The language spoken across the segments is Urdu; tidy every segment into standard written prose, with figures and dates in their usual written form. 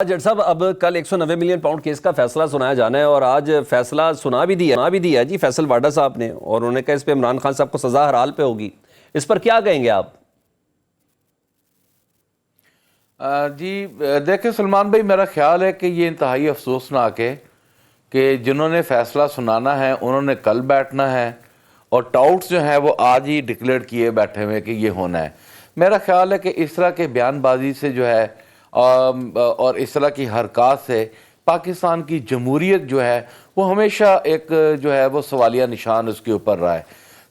جج صاحب اب کل 190 ملین پاؤنڈ کیس کا فیصلہ سنایا جانا ہے اور آج فیصلہ سنا بھی دیا جی فیصل واڈا صاحب نے، اور انہوں نے کہا اس پہ عمران خان صاحب کو سزا ہر حال پہ ہوگی. اس پر کیا کہیں گے آپ؟ جی دیکھیں سلمان بھائی، میرا خیال ہے کہ یہ انتہائی افسوسناک ہے کہ جنہوں نے فیصلہ سنانا ہے انہوں نے کل بیٹھنا ہے اور ٹاؤٹس جو ہیں وہ آج ہی ڈکلیئر کیے بیٹھے ہوئے کہ یہ ہونا ہے. میرا خیال ہے کہ اس طرح کے بیان بازی سے جو ہے اور اس طرح کی حرکات سے پاکستان کی جمہوریت جو ہے وہ ہمیشہ ایک جو ہے وہ سوالیہ نشان اس کے اوپر رہا ہے.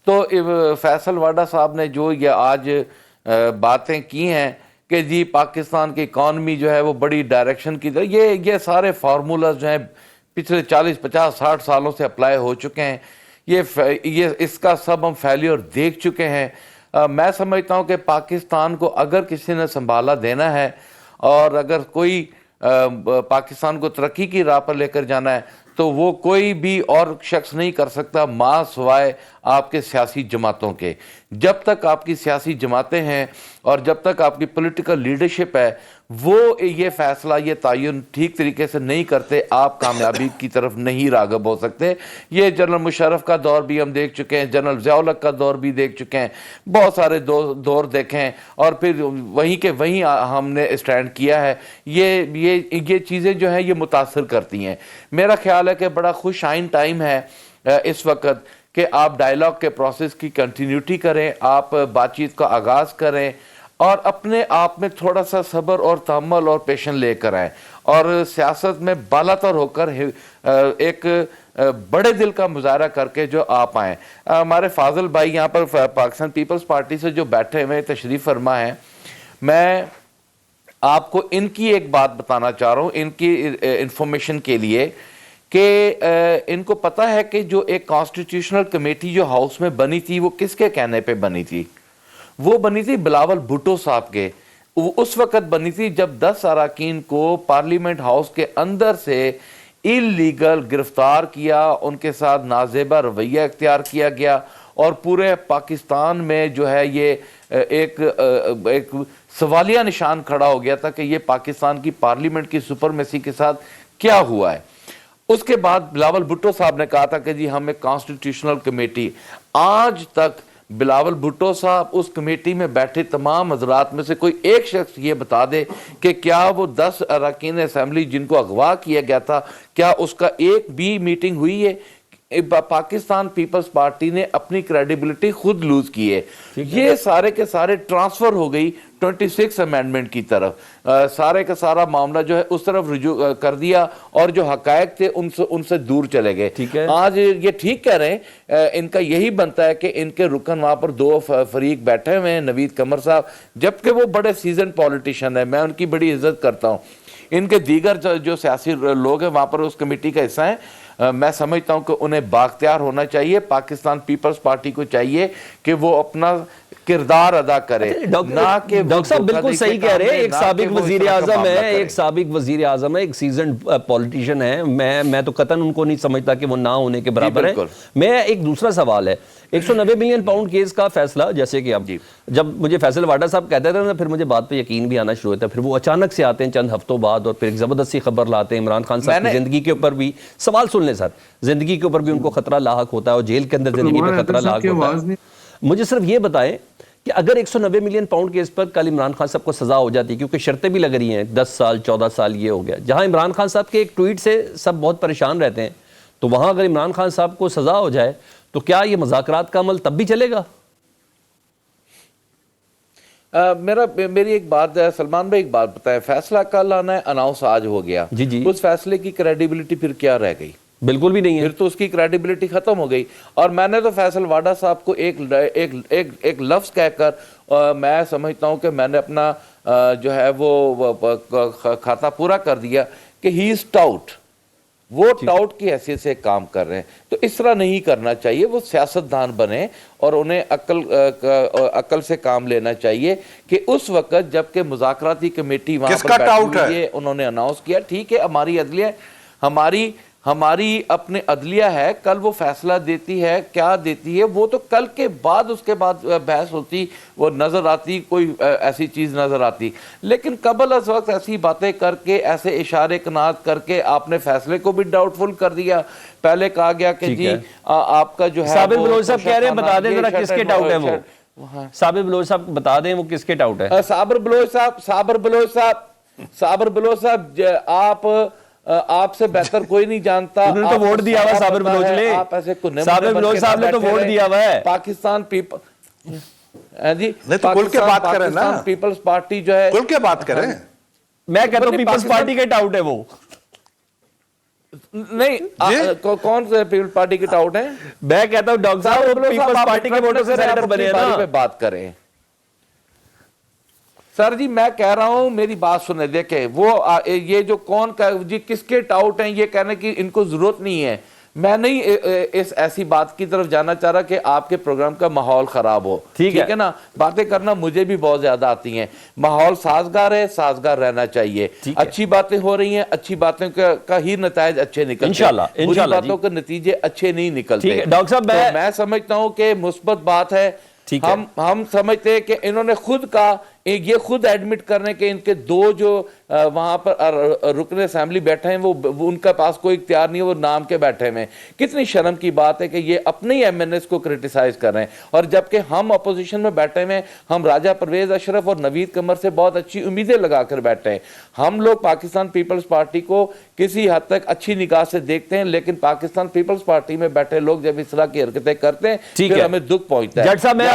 تو فیصل واڈا صاحب نے جو یہ آج باتیں کی ہیں کہ جی پاکستان کی اکانومی جو ہے وہ بڑی ڈائریکشن کی طرف، یہ سارے فارمولاز جو ہیں پچھلے 40 50 60 سالوں سے اپلائی ہو چکے ہیں. یہ اس کا سب ہم فیلیور دیکھ چکے ہیں. میں سمجھتا ہوں کہ پاکستان کو اگر کسی نے سنبھالا دینا ہے اور اگر کوئی پاکستان کو ترقی کی راہ پر لے کر جانا ہے تو وہ کوئی بھی اور شخص نہیں کر سکتا ماں سوائے آپ کے سیاسی جماعتوں کے. جب تک آپ کی سیاسی جماعتیں ہیں اور جب تک آپ کی پولیٹیکل لیڈرشپ ہے وہ یہ فیصلہ یہ تعین ٹھیک طریقے سے نہیں کرتے، آپ کامیابی کی طرف نہیں راغب ہو سکتے. یہ جنرل مشرف کا دور بھی ہم دیکھ چکے ہیں، جنرل ضیاء الحق کا دور بھی دیکھ چکے ہیں، بہت سارے دور دیکھیں اور پھر وہیں کے وہیں ہم نے اسٹینڈ کیا ہے. یہ چیزیں جو ہیں یہ متاثر کرتی ہیں. میرا خیال ہے کہ بڑا خوش آئند ٹائم ہے اس وقت کہ آپ ڈائیلاگ کے پروسیس کی کنٹینیوٹی کریں، آپ بات چیت کا آغاز کریں اور اپنے آپ میں تھوڑا سا صبر اور تحمل اور پیشن لے کر آئیں اور سیاست میں بالاتر ہو کر ایک بڑے دل کا مظاہرہ کر کے جو آپ آئیں. ہمارے فاضل بھائی یہاں پر پاکستان پیپلز پارٹی سے جو بیٹھے ہوئے تشریف فرما ہیں، میں آپ کو ان کی ایک بات بتانا چاہ رہا ہوں ان کی انفارمیشن کے لیے کہ ان کو پتہ ہے کہ جو ایک کانسٹیٹیوشنل کمیٹی جو ہاؤس میں بنی تھی وہ کس کے کہنے پہ بنی تھی؟ وہ بنی تھی بلاول بھٹو صاحب کے. اس وقت بنی تھی جب 10 اراکین کو پارلیمنٹ ہاؤس کے اندر سے اللیگل گرفتار کیا، ان کے ساتھ نازیبہ رویہ اختیار کیا گیا اور پورے پاکستان میں جو ہے یہ ایک سوالیہ نشان کھڑا ہو گیا تھا کہ یہ پاکستان کی پارلیمنٹ کی سپرمیسی کے ساتھ کیا ہوا ہے. اس کے بعد بلاول بھٹو صاحب نے کہا تھا کہ جی ہم ایک کانسٹیٹیوشنل کمیٹی. آج تک بلاول بھٹو صاحب اس کمیٹی میں بیٹھے تمام حضرات میں سے کوئی ایک شخص یہ بتا دے کہ کیا وہ 10 اراکین اسمبلی جن کو اغوا کیا گیا تھا کیا اس کا ایک بھی میٹنگ ہوئی ہے؟ پاکستان پیپلز پارٹی نے اپنی کریڈیبلٹی خود لوز کی ہے. یہ سارے کے سارے ٹرانسفر ہو گئی 26 امینڈمنٹ کی طرف، سارے کا سارا معاملہ جو ہے اس طرف رجوع کر دیا اور جو حقائق تھے ان سے دور چلے گئے. آج یہ ٹھیک کہہ رہے ہیں، ان کا یہی بنتا ہے کہ ان کے رکن وہاں پر 2 فریق بیٹھے ہوئے ہیں، نوید قمر صاحب جبکہ وہ بڑے سیزن پولیٹیشین ہیں، میں ان کی بڑی عزت کرتا ہوں. ان کے دیگر جو سیاسی لوگ ہیں وہاں پر اس کمیٹی کا حصہ ہیں. میں سمجھتا ہوں کہ انہیں بااختیار ہونا چاہیے. پاکستان پیپلز پارٹی کو چاہیے کہ وہ اپنا کردار ادا کرے. ڈاکٹر صاحب بالکل صحیح کہہ رہے ہیں. ایک سابق وزیر اعظم ہے، ایک سیزن پولیٹیشین ہے. میں تو قطعاً ان کو نہیں سمجھتا کہ وہ نہ ہونے کے برابر ہے. میں ایک دوسرا سوال ہے 190 ملین پاؤنڈ کیس کا فیصلہ، جیسے کہ اب جب مجھے فیصل واڈا صاحب کہتے تھے نا پھر مجھے بات پہ یقین بھی آنا شروع ہوتا ہے. پھر وہ اچانک سے آتے ہیں چند ہفتوں بعد اور پھر ایک زبردستی خبر لاتے ہیں عمران خان صاحب کی زندگی کے اوپر بھی. سوال سن لیں سر، زندگی کے اوپر بھی ان کو خطرہ لاحق ہوتا ہے اور جیل کے اندر زندگی میں خطرہ لاحق ہوتا ہے. مجھے صرف یہ بتائیں کہ اگر 190 ملین پاؤنڈ کیس پر کل عمران خان صاحب کو سزا ہو جاتی، کیونکہ شرطیں بھی لگ رہی ہیں 10 سال 14 سال یہ ہو گیا، جہاں عمران خان صاحب کے ایک ٹویٹ سے سب بہت پریشان رہتے ہیں، تو وہاں اگر عمران خان صاحب کو سزا ہو جائے تو کیا یہ مذاکرات کا عمل تب بھی چلے گا؟ میری ایک بات ہے سلمان بھائی، ایک بات بتائیں، فیصلہ کل آنا ہے، اناؤنس آج ہو گیا، اس فیصلے کی کریڈیبلٹی پھر کیا رہ گئی؟ بالکل بھی نہیں ہے. پھر تو اس کی کریڈیبلٹی ختم ہو گئی. اور میں نے تو فیصل واڈا صاحب کو ایک لفظ کہہ کر میں سمجھتا ہوں کہ میں نے اپنا جو ہے وہ کھاتا پورا کر دیا کہ ہی از ٹاؤٹ. وہ ٹاؤٹ کی حیثیت سے کام کر رہے ہیں. تو اس طرح نہیں کرنا چاہیے. وہ سیاستدان بنے اور انہیں عقل سے کام لینا چاہیے کہ اس وقت جب کہ مذاکراتی کمیٹی وہاں پر بیٹھی ہوئی ہے، انہوں نے اناؤنس کیا ٹھیک ہے ہماری عدلیہ ہماری اپنے عدلیہ ہے, کل وہ فیصلہ دیتی ہے, کیا دیتی ہے وہ تو کل کے بعد اس کے بعد بحث ہوتی, وہ نظر آتی, کوئی ایسی چیز نظر آتی. لیکن قبل از وقت ایسی باتیں کر کے, ایسے اشارے کنات کر کے آپ نے فیصلے کو بھی ڈاؤٹ فل کر دیا. پہلے کہا گیا کہ جی آپ کا جو ہے صابر بلوچ صاحب کہہ رہے ہیں, بتا دیں ذرا کس کے ڈاؤٹ ہے وہ. صابر بلوچ صاحب بتا دیں وہ کس کے ڈاؤٹ ہے. صابر بلوچ صاحب آپ سے بہتر کوئی نہیں جانتا. انہوں نے تو ووٹ دیا ہوا صابر بلوچ نے. آپ ایسے صابر بلوچ صاحب نے تو ووٹ دیا ہوا ہے. پاکستان پیپلز پارٹی جو ہے, کھل کے بات کریں. میں کہتا ہوں پیپلز پارٹی کے ڈاؤٹ ہے وہ. نہیں, کون سے پیپلز پارٹی کے ڈاؤٹ ہیں؟ میں کہتا ہوں ڈاکٹر صاحب پیپلز پارٹی کے ووٹوں سے سینیٹر بنے ہیں نا. بات کریں سر جی, میں کہہ رہا ہوں میری بات سنیں. دیکھیں وہ یہ جو کون کا جی کس کے ڈاؤٹ ہیں, یہ کہنے کی ان کو ضرورت نہیں ہے. میں نہیں اس ایسی بات کی طرف جانا چاہ رہا کہ آپ کے پروگرام کا ماحول خراب ہو. ٹھیک ہے نا, باتیں کرنا مجھے بھی بہت زیادہ آتی ہیں. ماحول سازگار ہے, سازگار رہنا چاہیے. اچھی باتیں ہو رہی ہیں, اچھی باتوں کا ہی نتائج اچھے نکلتے ہیں. انشاءاللہ بری باتوں کے نتیجے اچھے نہیں نکلتے. ڈاکٹر صاحب میں سمجھتا ہوں کہ مثبت بات ہے. ہم سمجھتے ہیں کہ انہوں نے خود کا یہ خود ایڈمٹ کرنے کے ان کے دو جو وہاں پر رکن اسمبلی بیٹھے ہیں وہ ان کا پاس کوئی اختیار نہیں ہے, وہ نام کے بیٹھے ہیں. کتنی شرم کی بات ہے کہ یہ اپنے ہی ایم این ایس کو کرٹیسائز کر رہے ہیں, اور جبکہ ہم اپوزیشن میں بیٹھے ہیں. ہم راجہ پرویز اشرف اور نوید قمر سے بہت اچھی امیدیں لگا کر بیٹھے ہیں. ہم لوگ پاکستان پیپلز پارٹی کو کسی حد تک اچھی نگاہ سے دیکھتے ہیں, لیکن پاکستان پیپلز پارٹی میں بیٹھے لوگ جب اس طرح کی حرکتیں کرتے ہیں پھر ہمیں دکھ پہنچتا ہے.